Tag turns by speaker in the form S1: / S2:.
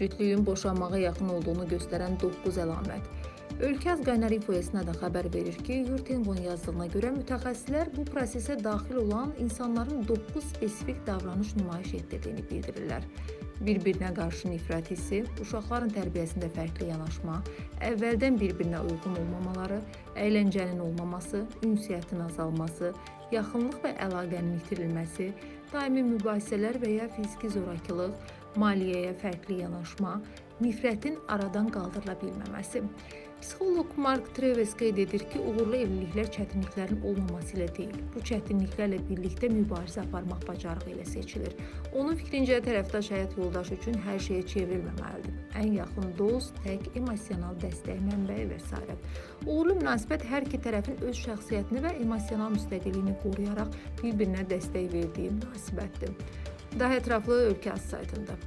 S1: Cütlüyün boşanmağa yaxın olduğunu göstərən 9 əlamət. Ölkəz Qaynar İnfoyesinə də xəbər verir ki, Yurtenqon yazdığına görə mütəxəssislər bu prosesə daxil olan insanların 9 spesifik davranış nümayiş etdirdiyini bildirirlər. Bir-birinə qarşı nifrət hissi, uşaqların tərbiyəsində fərqli yanaşma, əvvəldən bir-birinə uyğun olmamaları, əyləncənin olmaması, ünsiyyətin azalması, yaxınlıq və əlaqənin itirilməsi, daimi mübahisələr və ya fiziki zorakılıq, maliyyəyə fərqli yanaşma, nifrətin aradan qaldırıla bilməməsi. Psixoloq Mark Treves qeyd edir ki, uğurlu evliliklər çətinliklərin olmaması ilə deyil, bu çətinliklərlə birlikdə mübarizə aparmaq bacarığı ilə seçilir. Onun fikrincə, tərəfdaş həyat yoldaşı üçün hər şeyə çevrilməməlidir. Ən yaxın dost, tək emosional dəstək mənbəyi və s. Uğurlu münasibət hər iki tərəfin öz şəxsiyyətini və emosional müstəqilliyini qoruyaraq bir-birinə dəstək verdiyi münasibətdir. Daha ətraflı Ölkəz saytında.